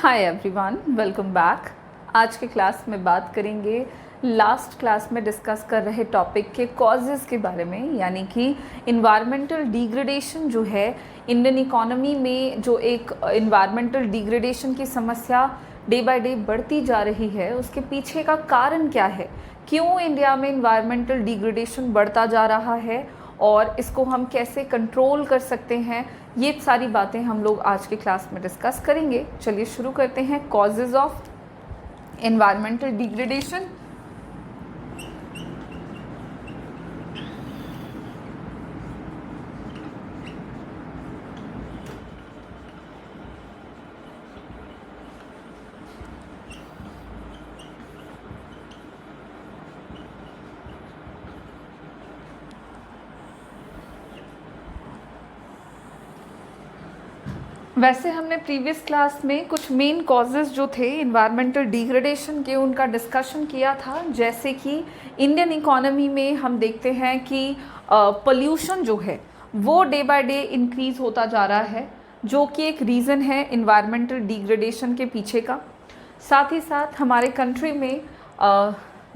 Hi everyone, welcome back. आज के class में बात करेंगे लास्ट क्लास में डिस्कस कर रहे टॉपिक के कॉजेज़ के बारे में, यानी कि इन्वायरमेंटल डिग्रेडेशन जो है इंडियन इकोनॉमी में, जो एक इन्वायरमेंटल डिग्रेडेशन की समस्या डे बाय डे बढ़ती जा रही है, उसके पीछे का कारण क्या है, क्यों इंडिया में इन्वायरमेंटल डिग्रेडेशन बढ़ता जा रहा है और इसको हम कैसे कंट्रोल कर सकते हैं, ये सारी बातें हम लोग आज के क्लास में डिस्कस करेंगे। चलिए शुरू करते हैं। Causes of environmental degradation. वैसे हमने प्रीवियस क्लास में कुछ मेन कॉजेज़ जो थे इन्वायरमेंटल डिग्रेडेशन के, उनका डिस्कशन किया था। जैसे कि इंडियन इकोनॉमी में हम देखते हैं कि पोल्यूशन जो है वो डे बाय डे इंक्रीज़ होता जा रहा है, जो कि एक रीज़न है इन्वायरमेंटल डिग्रेडेशन के पीछे का। साथ ही साथ हमारे कंट्री में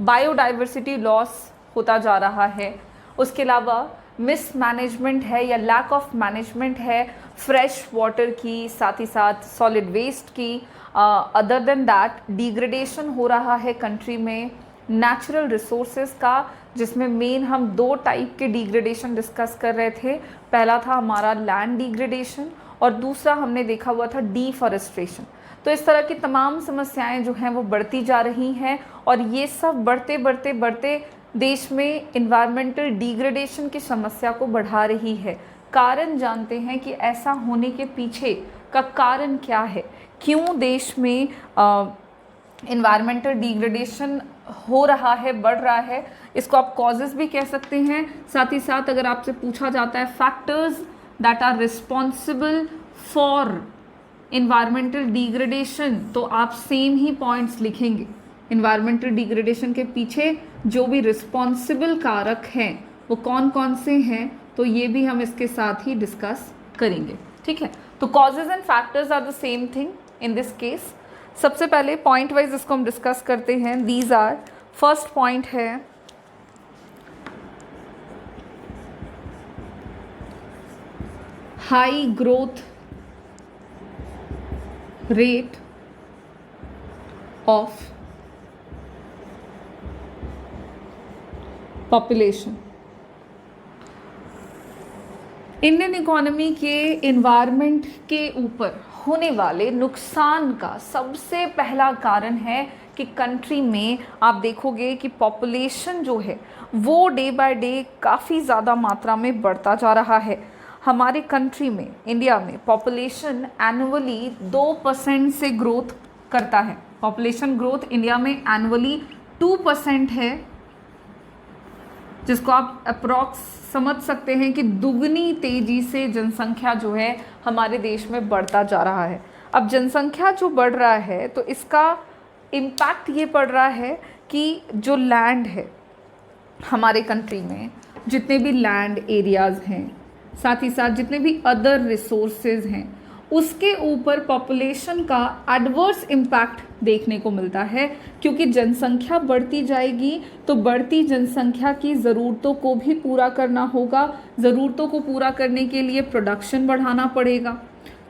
बायोडाइवर्सिटी लॉस होता जा रहा है। उसके अलावा मिसमैनेजमेंट है या लैक ऑफ मैनेजमेंट है फ्रेश वाटर की, साथ ही साथ सॉलिड वेस्ट की। अदर देन दैट डिग्रेडेशन हो रहा है कंट्री में नेचुरल रिसोर्सेज का, जिसमें मेन हम दो टाइप के डिग्रेडेशन डिस्कस कर रहे थे। पहला था हमारा लैंड डिग्रेडेशन और दूसरा हमने देखा हुआ था डिफॉरेस्टेशन। तो इस तरह की तमाम समस्याएं जो हैं वो बढ़ती जा रही हैं और ये सब बढ़ते बढ़ते बढ़ते देश में इन्वायरमेंटल डिग्रेडेशन की समस्या को बढ़ा रही है। कारण जानते हैं कि ऐसा होने के पीछे का कारण क्या है, क्यों देश में इन्वायरमेंटल डिग्रेडेशन हो रहा है, बढ़ रहा है। इसको आप कॉजेज़ भी कह सकते हैं। साथ ही साथ अगर आपसे पूछा जाता है factors that are responsible for environmental degradation, तो आप सेम ही पॉइंट्स लिखेंगे। इन्वायरमेंटल डिग्रेडेशन के पीछे जो भी रिस्पॉन्सिबल कारक हैं वो कौन कौन से हैं, तो ये भी हम इसके साथ ही डिस्कस करेंगे। ठीक है, तो causes and factors are the same thing in this case. सबसे पहले पॉइंट वाइज इसको हम डिस्कस करते हैं। दीज आर, फर्स्ट पॉइंट है high growth rate of population. Indian economy के एनवायरनमेंट के ऊपर होने वाले नुकसान का सबसे पहला कारण है कि कंट्री में आप देखोगे कि पॉपुलेशन जो है वो डे बाय डे काफ़ी ज़्यादा मात्रा में बढ़ता जा रहा है। हमारे कंट्री में, इंडिया में, पॉपुलेशन एनुअली 2% से ग्रोथ करता है। पॉपुलेशन ग्रोथ इंडिया में एनुअली 2% है, जिसको आप अप्रॉक्स समझ सकते हैं कि दुगनी तेज़ी से जनसंख्या जो है हमारे देश में बढ़ता जा रहा है। अब जनसंख्या जो बढ़ रहा है तो इसका इम्पैक्ट ये पड़ रहा है कि जो लैंड है हमारे कंट्री में, जितने भी लैंड एरियाज़ हैं, साथ ही साथ जितने भी अदर रिसोर्सेज हैं, उसके ऊपर पॉपुलेशन का एडवर्स इम्पैक्ट देखने को मिलता है। क्योंकि जनसंख्या बढ़ती जाएगी तो बढ़ती जनसंख्या की ज़रूरतों को भी पूरा करना होगा। ज़रूरतों को पूरा करने के लिए प्रोडक्शन बढ़ाना पड़ेगा,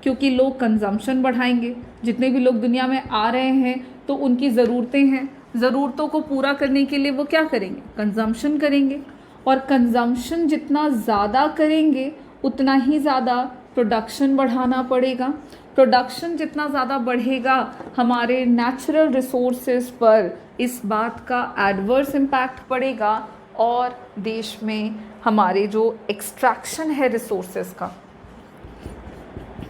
क्योंकि लोग कंजम्पशन बढ़ाएंगे। जितने भी लोग दुनिया में आ रहे हैं तो उनकी ज़रूरतें हैं, ज़रूरतों को पूरा करने के लिए वो क्या करेंगे, कंजम्पशन करेंगे। और कंजम्पशन जितना ज़्यादा करेंगे उतना ही ज़्यादा प्रोडक्शन बढ़ाना पड़ेगा। प्रोडक्शन जितना ज़्यादा बढ़ेगा हमारे नेचुरल रिसोर्सेज पर इस बात का एडवर्स इम्पैक्ट पड़ेगा और देश में हमारे जो एक्सट्रैक्शन है रिसोर्सेज का,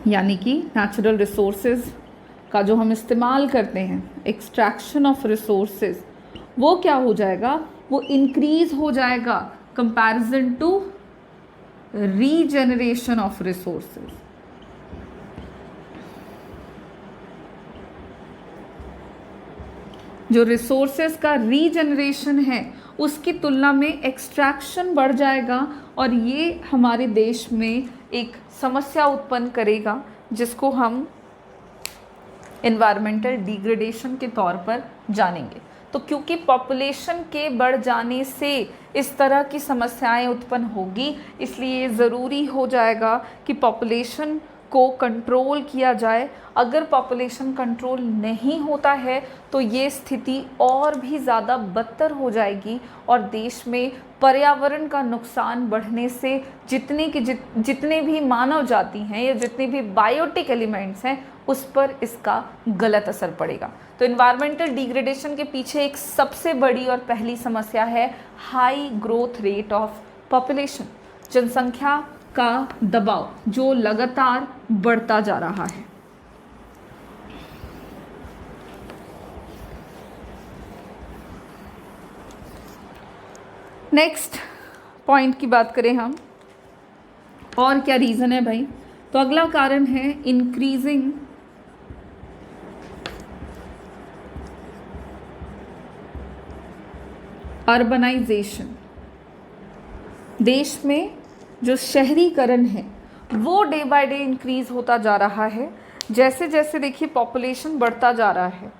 यानी कि नेचुरल रिसोर्सेज का जो हम इस्तेमाल करते हैं, एक्सट्रैक्शन ऑफ रिसोर्सेज, वो क्या हो जाएगा, वो इंक्रीज़ हो जाएगा comparison to regeneration of resources. जो रिसोर्सेज का रीजनरेशन है उसकी तुलना में एक्सट्रैक्शन बढ़ जाएगा और ये हमारे देश में एक समस्या उत्पन्न करेगा, जिसको हम इन्वायरमेंटल डिग्रेडेशन के तौर पर जानेंगे। तो क्योंकि पॉपुलेशन के बढ़ जाने से इस तरह की समस्याएं उत्पन्न होगी, इसलिए ज़रूरी हो जाएगा कि पॉपुलेशन को कंट्रोल किया जाए। अगर पॉपुलेशन कंट्रोल नहीं होता है तो ये स्थिति और भी ज़्यादा बदतर हो जाएगी और देश में पर्यावरण का नुकसान बढ़ने से जितने भी मानव जाति हैं या जितने भी बायोटिक एलिमेंट्स हैं उस पर इसका गलत असर पड़ेगा। तो इन्वायरमेंटल डिग्रेडेशन के पीछे एक सबसे बड़ी और पहली समस्या है high growth rate of population, जनसंख्या का दबाव जो लगातार बढ़ता जा रहा है। नेक्स्ट पॉइंट की बात करें हम, और क्या रीज़न है भाई, तो अगला कारण है इंक्रीजिंग अर्बनाइजेशन। देश में जो शहरीकरण है वो डे बाय डे इंक्रीज़ होता जा रहा है। जैसे जैसे देखिए पॉपुलेशन बढ़ता जा रहा है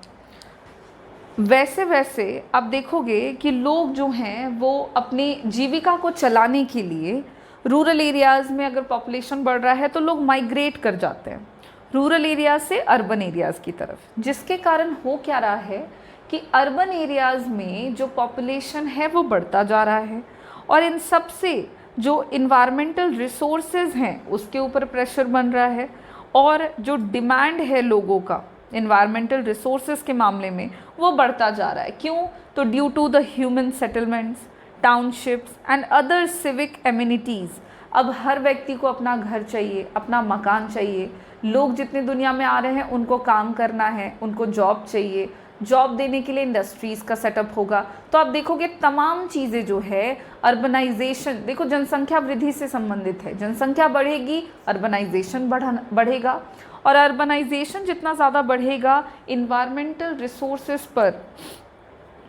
वैसे वैसे आप देखोगे कि लोग जो हैं वो अपनी जीविका को चलाने के लिए रूरल एरियाज़ में, अगर पॉपुलेशन बढ़ रहा है तो लोग माइग्रेट कर जाते हैं रूरल एरियाज़ से अर्बन एरियाज़ की तरफ, जिसके कारण हो क्या रहा है कि अर्बन एरियाज़ में जो पॉपुलेशन है वो बढ़ता जा रहा है और इन सब से जो इन्वायरमेंटल रिसोर्सेज हैं उसके ऊपर प्रेशर बन रहा है और जो डिमांड है लोगों का इन्वायरमेंटल रिसोर्सेज के मामले में वो बढ़ता जा रहा है। क्यों? तो due to the human settlements, townships and other civic amenities. अब हर व्यक्ति को अपना घर चाहिए, अपना मकान चाहिए। लोग जितने दुनिया में आ रहे हैं उनको काम करना है, उनको जॉब चाहिए, जॉब देने के लिए इंडस्ट्रीज़ का सेटअप होगा। तो आप देखोगे तमाम चीज़ें जो है अर्बनाइजेशन, देखो जनसंख्या वृद्धि से संबंधित है। जनसंख्या बढ़ेगी, अर्बनाइजेशन बढ़ेगा और अर्बनाइजेशन जितना ज़्यादा बढ़ेगा इन्वायरमेंटल रिसोर्सेज पर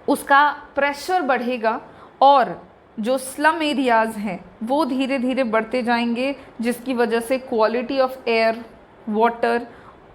उसका प्रेशर बढ़ेगा और जो स्लम एरियाज़ हैं वो धीरे धीरे बढ़ते जाएंगे, जिसकी वजह से क्वालिटी ऑफ एयर, वाटर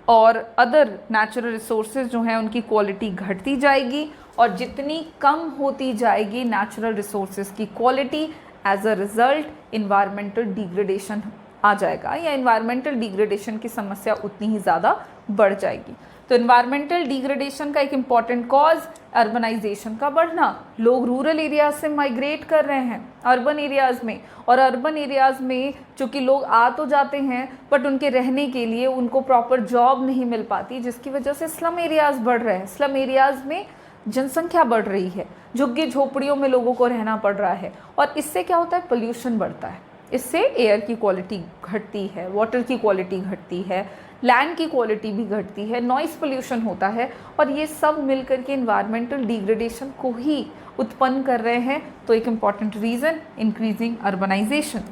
और अदर नेचुरल रिसोर्सेज जो हैं उनकी क्वालिटी घटती जाएगी और जितनी कम होती जाएगी नेचुरल रिसोर्सेज की quality, as a result environmental degradation आ जाएगा या इन्वायरमेंटल डिग्रेडेशन की समस्या उतनी ही ज़्यादा बढ़ जाएगी। तो इन्वायरमेंटल डिग्रेडेशन का एक इम्पॉर्टेंट कॉज अर्बनाइजेशन का बढ़ना। लोग रूरल एरियाज से माइग्रेट कर रहे हैं अर्बन एरियाज़ में और अर्बन एरियाज़ में चूँकि लोग आ तो जाते हैं बट उनके रहने के लिए उनको प्रॉपर जॉब नहीं मिल पाती, जिसकी वजह से स्लम एरियाज़ बढ़ रहे हैं। स्लम एरियाज़ में जनसंख्या बढ़ रही है, झुग्गी झोपड़ियों में लोगों को रहना पड़ रहा है और इससे क्या होता है, पोल्यूशन बढ़ता है। इससे एयर की क्वालिटी घटती है, वाटर की क्वालिटी घटती है, लैंड की क्वालिटी भी घटती है, नॉइस पोल्यूशन होता है और ये सब मिलकर के इन्वायरमेंटल डिग्रेडेशन को ही उत्पन्न कर रहे हैं। तो एक important reason increasing urbanization.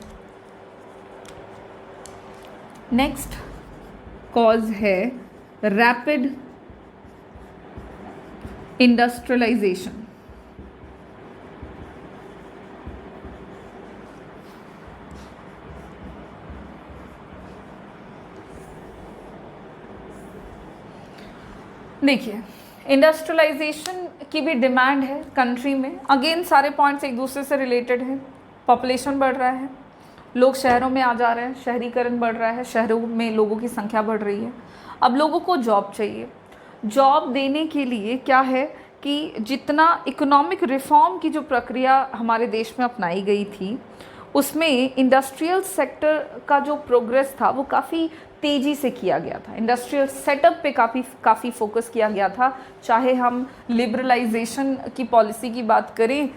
Next cause है रैपिड इंडस्ट्रियलाइजेशन। देखिए इंडस्ट्रियलाइजेशन की भी डिमांड है कंट्री में। अगेन सारे पॉइंट्स एक दूसरे से रिलेटेड हैं। पॉपुलेशन बढ़ रहा है, लोग शहरों में आ जा रहे हैं, शहरीकरण बढ़ रहा है, शहरों में लोगों की संख्या बढ़ रही है। अब लोगों को जॉब चाहिए। जॉब देने के लिए क्या है कि जितना इकोनॉमिक रिफॉर्म की जो प्रक्रिया हमारे देश में अपनाई गई थी उसमें इंडस्ट्रियल सेक्टर का जो प्रोग्रेस था वो काफ़ी तेज़ी से किया गया था। इंडस्ट्रियल सेटअप पे काफ़ी फोकस किया गया था। चाहे हम लिबरलाइजेशन की पॉलिसी की बात करें,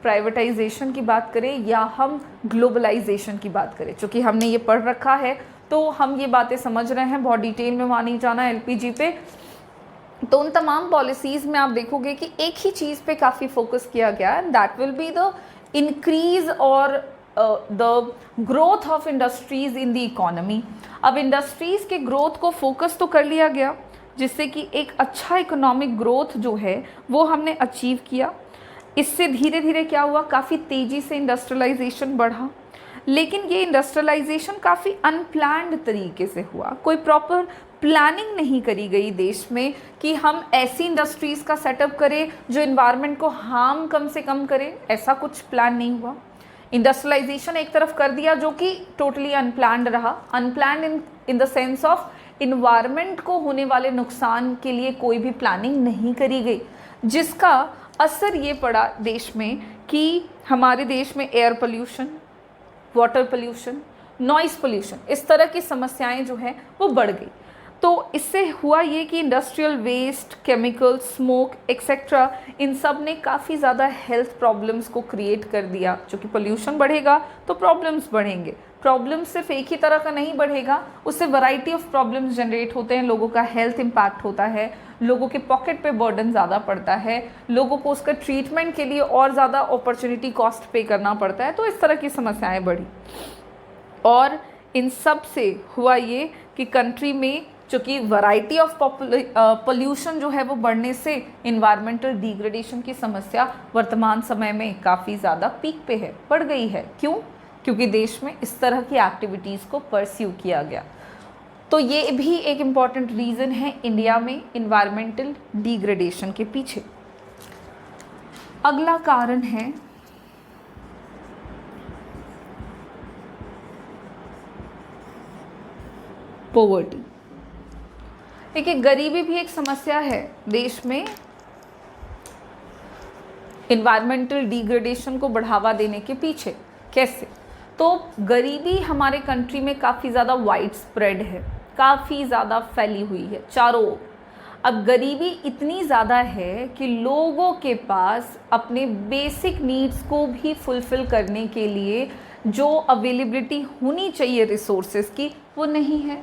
प्राइवेटाइजेशन की बात करें या हम ग्लोबलाइजेशन की बात करें, चूँकि हमने ये पढ़ रखा है तो हम ये बातें समझ रहे हैं, बहुत डिटेल में वहाँ नहीं जाना एलपीजी पे। तो उन तमाम पॉलिसीज़ में आप देखोगे कि एक ही चीज़ पे काफ़ी फोकस किया गया है, that will be the increase और the growth of industries in the economy. अब इंडस्ट्रीज़ के ग्रोथ को फोकस तो कर लिया गया जिससे कि एक अच्छा इकोनॉमिक ग्रोथ जो है वो हमने अचीव किया। इससे धीरे धीरे क्या हुआ, काफ़ी तेज़ी से इंडस्ट्रियलाइजेशन बढ़ा। लेकिन ये इंडस्ट्रियलाइजेशन काफ़ी अनप्लान्ड तरीके से हुआ, कोई प्रॉपर प्लानिंग नहीं करी गई देश में कि हम ऐसी इंडस्ट्रीज़ का सेटअप करें जो इन्वायरमेंट को हार्म कम से कम करे, ऐसा कुछ प्लान नहीं हुआ। इंडस्ट्रियलाइजेशन एक तरफ कर दिया जो कि टोटली अनप्लान्ड रहा, unplanned in the sense of environment को होने वाले नुकसान के लिए कोई भी प्लानिंग नहीं करी गई, जिसका असर ये पड़ा देश में कि हमारे देश में air pollution, water pollution, noise pollution, इस तरह की समस्याएं जो हैं वो बढ़ गई। तो इससे हुआ ये कि industrial waste, chemical, smoke etcetera, इन सब ने काफ़ी ज़्यादा हेल्थ प्रॉब्लम्स को क्रिएट कर दिया। क्योंकि पोल्यूशन बढ़ेगा तो प्रॉब्लम्स बढ़ेंगे, प्रॉब्लम्स सिर्फ एक ही तरह का नहीं बढ़ेगा, उससे वैरायटी ऑफ प्रॉब्लम्स जनरेट होते हैं, लोगों का हेल्थ इम्पैक्ट होता है, लोगों के पॉकेट पे बर्डन ज़्यादा पड़ता है, लोगों को उसका ट्रीटमेंट के लिए और ज़्यादा अपॉर्चुनिटी कॉस्ट पे करना पड़ता है। तो इस तरह की समस्याएं बढ़ी और इन सब से हुआ ये कि कंट्री में चूँकि वैरायटी ऑफ पोल्यूशन जो है वो बढ़ने से इन्वायरमेंटल डिग्रेडेशन की समस्या वर्तमान समय में काफ़ी ज़्यादा पीक पे है, बढ़ गई है। क्यों? क्योंकि देश में इस तरह की एक्टिविटीज़ को परस्यू किया गया। तो ये भी एक इम्पॉर्टेंट रीज़न है इंडिया में इन्वायरमेंटल डिग्रेडेशन के पीछे। अगला कारण है पॉवर्टी। देखिए, गरीबी भी एक समस्या है देश में इन्वायरमेंटल डिग्रेडेशन को बढ़ावा देने के पीछे। कैसे? तो गरीबी हमारे कंट्री में काफ़ी ज़्यादा वाइड स्प्रेड है, काफ़ी ज़्यादा फैली हुई है चारों ओर। अब गरीबी इतनी ज़्यादा है कि लोगों के पास अपने बेसिक नीड्स को भी फुलफ़िल करने के लिए जो अवेलेबिलिटी होनी चाहिए रिसोर्सेज की, वो नहीं है।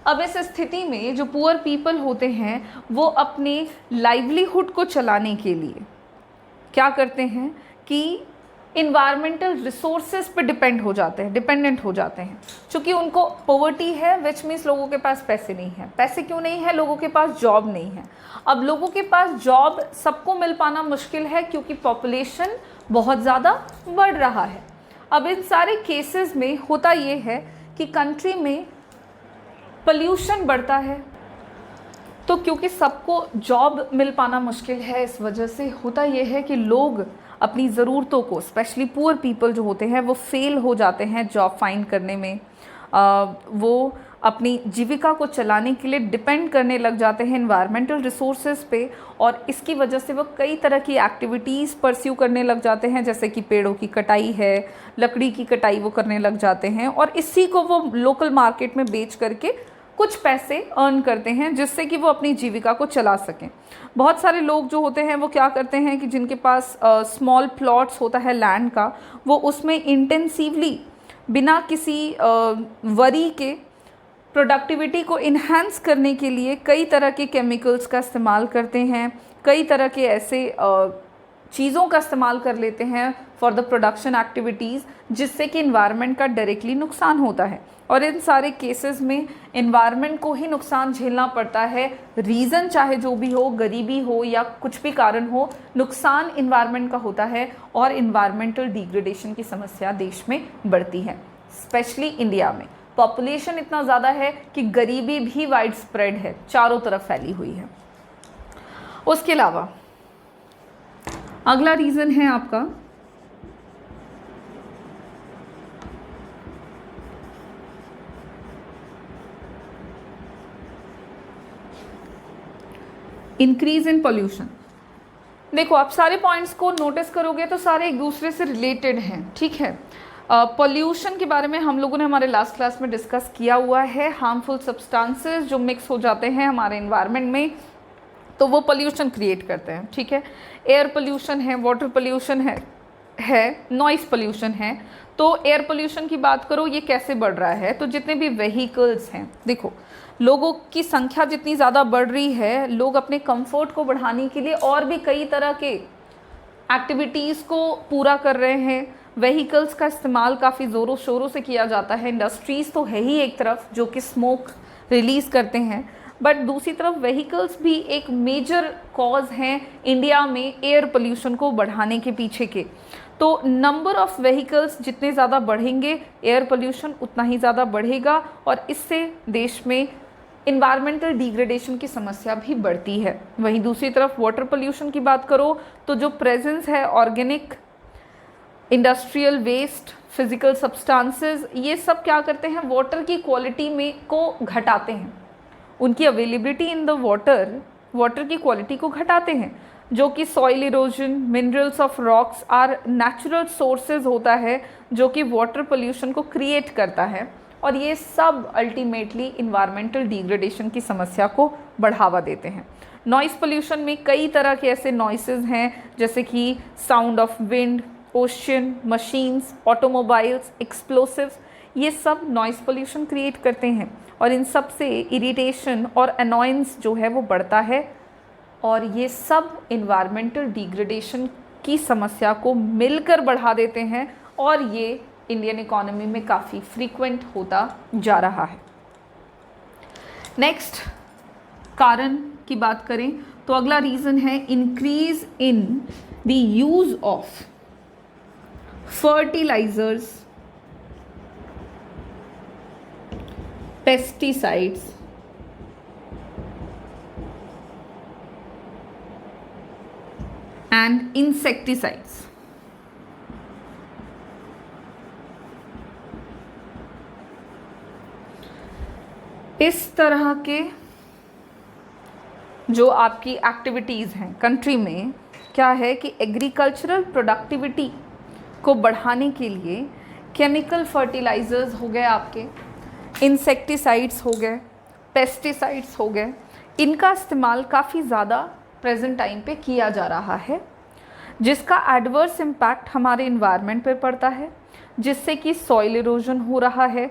अब इस स्थिति में जो पुअर पीपल होते हैं वो अपने लाइवलीहुड को चलाने के लिए क्या करते हैं कि इन्वायरमेंटल रिसोर्सेज पे डिपेंडेंट हो जाते हैं। चूँकि उनको पॉवर्टी है, विच मीन्स लोगों के पास पैसे नहीं है। पैसे क्यों नहीं है? लोगों के पास जॉब नहीं है। अब लोगों के पास जॉब सबको मिल पाना मुश्किल है क्योंकि पॉपुलेशन बहुत ज़्यादा बढ़ रहा है। अब इन सारे केसेस में होता ये है कि कंट्री में पोल्यूशन बढ़ता है, तो क्योंकि सबको जॉब मिल पाना मुश्किल है, इस वजह से होता यह है कि लोग अपनी ज़रूरतों को, स्पेशली पुअर पीपल जो होते हैं, वो फेल हो जाते हैं जॉब फाइंड करने में। वो अपनी जीविका को चलाने के लिए डिपेंड करने लग जाते हैं इन्वायरमेंटल रिसोर्सेज पे, और इसकी वजह से वो कई तरह की एक्टिविटीज़ परस्यू करने लग जाते हैं, जैसे कि पेड़ों की कटाई है, लकड़ी की कटाई वो करने लग जाते हैं, और इसी को वो लोकल मार्केट में बेच करके कुछ पैसे अर्न करते हैं जिससे कि वो अपनी जीविका को चला सकें। बहुत सारे लोग जो होते हैं वो क्या करते हैं कि जिनके पास स्मॉल प्लॉट्स होता है लैंड का, वो उसमें इंटेंसिवली बिना किसी वरी के प्रोडक्टिविटी को इन्हांस करने के लिए कई तरह के केमिकल्स का इस्तेमाल करते हैं, कई तरह के ऐसे चीज़ों का इस्तेमाल कर लेते हैं फॉर द प्रोडक्शन एक्टिविटीज़, जिससे कि इन्वायरमेंट का डायरेक्टली नुकसान होता है। और इन सारे केसेस में इन्वायरमेंट को ही नुकसान झेलना पड़ता है। रीज़न चाहे जो भी हो, गरीबी हो या कुछ भी कारण हो, नुकसान इन्वायरमेंट का होता है और इन्वायरमेंटल डिग्रेडेशन की समस्या देश में बढ़ती है। स्पेशली इंडिया में पॉपुलेशन इतना ज़्यादा है कि गरीबी भी वाइड स्प्रेड है, चारों तरफ फैली हुई है। उसके अलावा अगला रीज़न है आपका इंक्रीज इन पोल्यूशन। देखो, आप सारे पॉइंट्स को नोटिस करोगे तो सारे एक दूसरे से रिलेटेड हैं, ठीक है। पोल्यूशन के बारे में हम लोगों ने हमारे लास्ट क्लास में डिस्कस किया हुआ है। हार्मफुल सब्सटेंसेस जो मिक्स हो जाते हैं हमारे इन्वायरमेंट में, तो वो पोल्यूशन क्रिएट करते हैं, ठीक है। एयर पोल्यूशन है, वाटर पोल्यूशन है, नॉइस पोल्यूशन है। तो एयर पोल्यूशन की बात करो, ये कैसे बढ़ रहा है? तो जितने भी व्हीकल्स हैं, देखो लोगों की संख्या जितनी ज़्यादा बढ़ रही है, लोग अपने कंफर्ट को बढ़ाने के लिए और भी कई तरह के एक्टिविटीज़ को पूरा कर रहे हैं। व्हीकल्स का इस्तेमाल काफ़ी ज़ोरों शोरों से किया जाता है। इंडस्ट्रीज़ तो है ही एक तरफ जो कि स्मोक रिलीज़ करते हैं, बट दूसरी तरफ व्हीकल्स भी एक मेजर कॉज हैं इंडिया में एयर पोल्यूशन को बढ़ाने के पीछे के। तो नंबर ऑफ व्हीकल्स जितने ज़्यादा बढ़ेंगे एयर पोल्यूशन उतना ही ज़्यादा बढ़ेगा और इससे देश में इन्वायरमेंटल डिग्रेडेशन की समस्या भी बढ़ती है। वहीं दूसरी तरफ वाटर पोल्यूशन की बात करो तो जो प्रेजेंस है organic, industrial waste, physical substances, ये सब क्या करते हैं, वाटर की क्वालिटी में को घटाते हैं, उनकी अवेलेबिलिटी इन द वाटर की क्वालिटी को घटाते हैं, जो कि soil erosion, minerals of rocks or natural sources होता है जो कि वाटर पोल्यूशन को क्रिएट करता है और ये सब अल्टीमेटली इन्वायरमेंटल डिग्रेडेशन की समस्या को बढ़ावा देते हैं। नॉइस पोल्यूशन में कई तरह के ऐसे नॉइसेज हैं जैसे कि sound of wind, ocean, machines, automobiles, explosives, ये सब नॉइस पोल्यूशन क्रिएट करते हैं और इन सब से इरिटेशन और अनॉयंस जो है वो बढ़ता है और ये सब इन्वायरमेंटल डिग्रेडेशन की समस्या को मिलकर बढ़ा देते हैं और ये इंडियन इकोनॉमी में काफ़ी फ्रीक्वेंट होता जा रहा है। नेक्स्ट कारण की बात करें तो अगला रीज़न है increase in the use of fertilizers, pesticides and insecticides। इस तरह के जो आपकी एक्टिविटीज़ हैं कंट्री में, क्या है कि एग्रीकल्चरल प्रोडक्टिविटी को बढ़ाने के लिए केमिकल फर्टिलाइजर्स हो गए, आपके इंसेक्टिसाइड्स हो गए, पेस्टिसाइड्स हो गए, इनका इस्तेमाल काफ़ी ज़्यादा प्रेजेंट टाइम पे किया जा रहा है जिसका एडवर्स इम्पैक्ट हमारे इन्वायरमेंट पे पड़ता है, जिससे कि सॉइल इरोजन हो रहा है,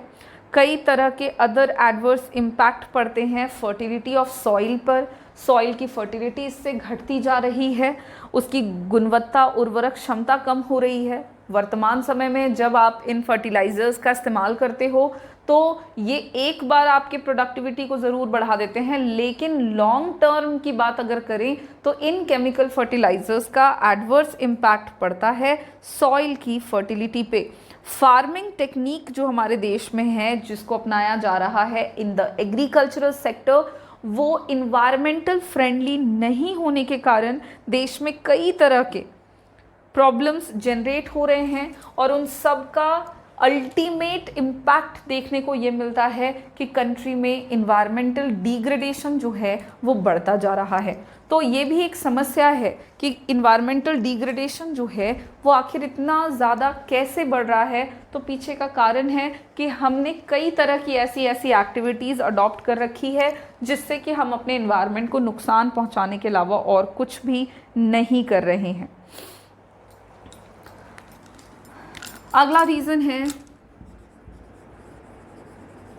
कई तरह के अदर एडवर्स इम्पैक्ट पड़ते हैं फर्टिलिटी ऑफ सॉइल पर, सॉइल की फर्टिलिटी इससे घटती जा रही है, उसकी गुणवत्ता, उर्वरक क्षमता कम हो रही है। वर्तमान समय में जब आप इन फर्टिलाइजर्स का इस्तेमाल करते हो तो ये एक बार आपके प्रोडक्टिविटी को ज़रूर बढ़ा देते हैं, लेकिन लॉन्ग टर्म की बात अगर करें तो इन केमिकल फर्टिलाइजर्स का एडवर्स इम्पैक्ट पड़ता है सॉइल की फर्टिलिटी पे। फार्मिंग टेक्निक जो हमारे देश में है जिसको अपनाया जा रहा है इन द एग्रीकल्चरल सेक्टर, वो इन्वायरमेंटल फ्रेंडली नहीं होने के कारण देश में कई तरह के प्रॉब्लम्स जनरेट हो रहे हैं और उन सब का अल्टीमेट इम्पैक्ट देखने को ये मिलता है कि कंट्री में इन्वायरमेंटल डिग्रेडेशन जो है वो बढ़ता जा रहा है। तो ये भी एक समस्या है कि इन्वायरमेंटल डिग्रेडेशन जो है वो आखिर इतना ज़्यादा कैसे बढ़ रहा है। तो पीछे का कारण है कि हमने कई तरह की ऐसी एक्टिविटीज़ अडॉप्ट कर रखी है जिससे कि हम अपने इन्वायरमेंट को नुकसान पहुंचाने के अलावा और कुछ भी नहीं कर रहे हैं। अगला रीज़न है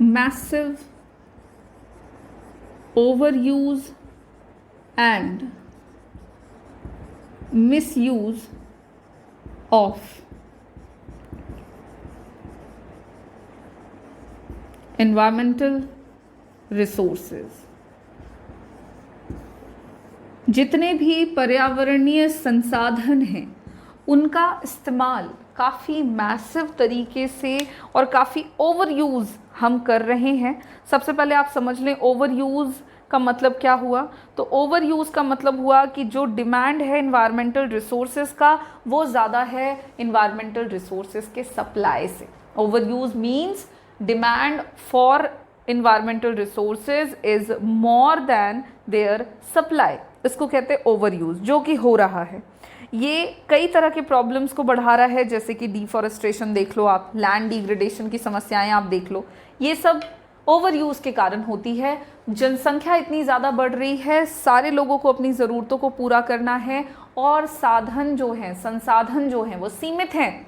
massive overuse and misuse of environmental resources. जितने भी पर्यावरणीय संसाधन हैं उनका इस्तेमाल काफ़ी मैसिव तरीके से और काफ़ी ओवर यूज़ हम कर रहे हैं। सबसे पहले आप समझ लें ओवर यूज़ का मतलब क्या हुआ। तो ओवर यूज़ का मतलब हुआ कि जो डिमांड है इन्वायरमेंटल रिसोर्सेज का वो ज़्यादा है इन्वायरमेंटल रिसोर्सेज के सप्लाई से। Over use means demand for environmental resources is more than their supply, इसको कहते हैं ओवर यूज़, जो कि हो रहा है। ये कई तरह के प्रॉब्लम्स को बढ़ा रहा है, जैसे कि डिफॉरेस्टेशन देख लो आप, लैंड डिग्रेडेशन की समस्याएं आप देख लो, ये सब ओवर यूज़ के कारण होती है। जनसंख्या इतनी ज़्यादा बढ़ रही है, सारे लोगों को अपनी ज़रूरतों को पूरा करना है और साधन जो हैं, संसाधन जो हैं वो सीमित हैं।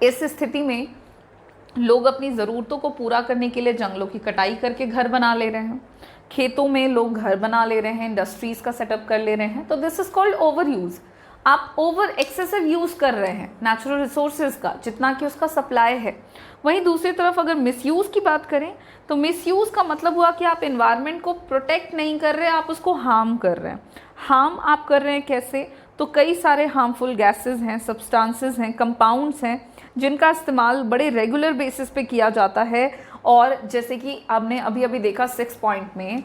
इस स्थिति में लोग अपनी ज़रूरतों को पूरा करने के लिए जंगलों की कटाई करके घर बना ले रहे हैं, खेतों में लोग घर बना ले रहे हैं, इंडस्ट्रीज़ का सेटअप कर ले रहे हैं। तो this is called over use. आप ओवर एक्सेसिव यूज़ कर रहे हैं नेचुरल रिसोर्सेज का जितना कि उसका सप्लाई है। वहीं दूसरी तरफ अगर मिसयूज़ की बात करें तो मिसयूज़ का मतलब हुआ कि आप एनवायरनमेंट को प्रोटेक्ट नहीं कर रहे, आप उसको हार्म कर रहे हैं। हार्म आप कर रहे हैं कैसे? तो कई सारे हार्मफुल गैसेस हैं, सब्सटेंसेस हैं, कंपाउंड्स हैं जिनका इस्तेमाल बड़े रेगुलर बेसिस पे किया जाता है। और जैसे कि आपने अभी अभी देखा 6 पॉइंट में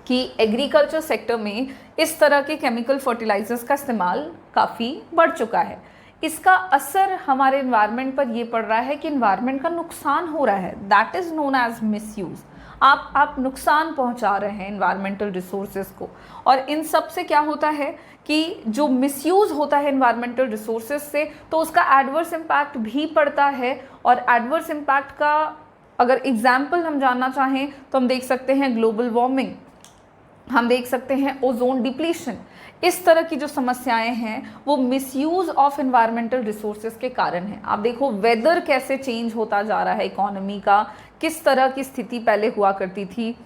कि एग्रीकल्चर सेक्टर में इस तरह के केमिकल फर्टिलाइजर्स का इस्तेमाल काफ़ी बढ़ चुका है। इसका असर हमारे एनवायरनमेंट पर ये पड़ रहा है कि एनवायरनमेंट का नुकसान हो रहा है, that is known as misuse. आप नुकसान पहुंचा रहे हैं एनवायरमेंटल रिसोर्सेज को। और इन सब से क्या होता है कि जो मिसयूज़ होता है एनवायरमेंटल रिसोर्सेज से तो उसका एडवर्स इम्पैक्ट भी पड़ता है। और एडवर्स इम्पैक्ट का अगर एग्जाम्पल हम जानना चाहें तो हम देख सकते हैं ग्लोबल वार्मिंग, हम देख सकते हैं ओजोन डिप्लीशन। इस तरह की जो समस्याएं हैं वो मिसयूज़ ऑफ एनवायरमेंटल रिसोर्सेज के कारण है। आप देखो वेदर कैसे चेंज होता जा रहा है, इकोनॉमी का किस तरह की स्थिति पहले हुआ करती थी,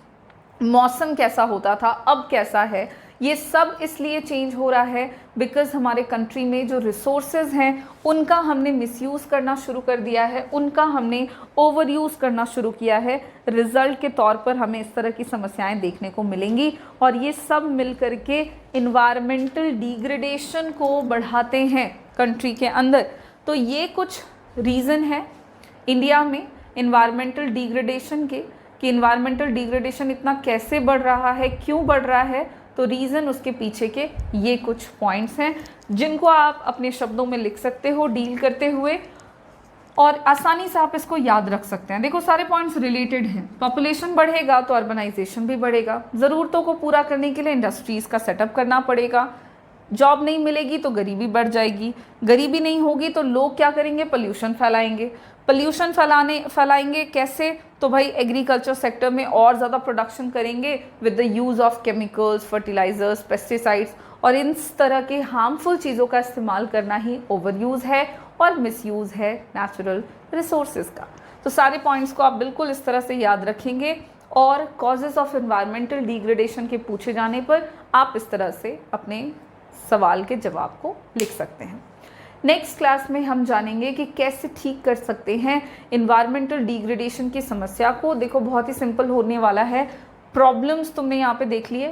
मौसम कैसा होता था, अब कैसा है। ये सब इसलिए चेंज हो रहा है बिकॉज हमारे कंट्री में जो रिसोर्सेज हैं उनका हमने मिसयूज़ करना शुरू कर दिया है, उनका हमने ओवर यूज़ करना शुरू किया है। रिजल्ट के तौर पर हमें इस तरह की समस्याएं देखने को मिलेंगी और ये सब मिल करके इन्वायरमेंटल डिग्रेडेशन को बढ़ाते हैं कंट्री के अंदर। तो ये कुछ रीज़न है इंडिया में इन्वायरमेंटल डिग्रेडेशन के कि इन्वायरमेंटल डिग्रेडेशन इतना कैसे बढ़ रहा है, क्यों बढ़ रहा है। तो रीज़न उसके पीछे के ये कुछ पॉइंट्स हैं जिनको आप अपने शब्दों में लिख सकते हो डील करते हुए और आसानी से आप इसको याद रख सकते हैं। देखो सारे पॉइंट्स रिलेटेड हैं। पॉपुलेशन बढ़ेगा तो अर्बनाइजेशन भी बढ़ेगा, ज़रूरतों को पूरा करने के लिए इंडस्ट्रीज़ का सेटअप करना पड़ेगा, जॉब नहीं मिलेगी तो गरीबी बढ़ जाएगी, गरीबी नहीं होगी तो लोग क्या करेंगे, पोल्यूशन फैलाएंगे, पोल्यूशन फैलाएंगे कैसे, तो भाई एग्रीकल्चर सेक्टर में और ज़्यादा प्रोडक्शन करेंगे with the use of chemicals, fertilizers, pesticides. और इन तरह के हार्मफुल चीज़ों का इस्तेमाल करना ही ओवर यूज़ है और मिसयूज़ है नेचुरल रिसोर्सेज का। तो सारे पॉइंट्स को आप बिल्कुल इस तरह से याद रखेंगे और कॉजेज़ ऑफ एनवायरमेंटल डिग्रेडेशन के पूछे जाने पर आप इस तरह से अपने सवाल के जवाब को लिख सकते हैं। नेक्स्ट क्लास में हम जानेंगे कि कैसे ठीक कर सकते हैं इन्वायरमेंटल डिग्रेडेशन की समस्या को। देखो बहुत ही सिंपल होने वाला है। प्रॉब्लम्स तुमने यहाँ पे देख लिए,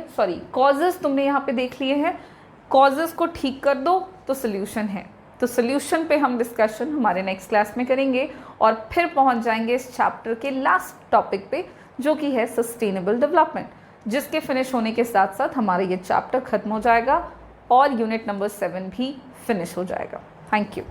कॉजेज़ तुमने यहाँ पे देख लिए हैं। कॉजेज़ को ठीक कर दो तो सोल्यूशन है। तो सोल्यूशन पे हम डिस्कशन हमारे नेक्स्ट क्लास में करेंगे और फिर पहुँच जाएंगे इस चैप्टर के लास्ट टॉपिक पे जो कि है सस्टेनेबल डेवलपमेंट, जिसके फिनिश होने के साथ साथ हमारा ये चैप्टर खत्म हो जाएगा और यूनिट नंबर 7 भी फिनिश हो जाएगा। Thank you.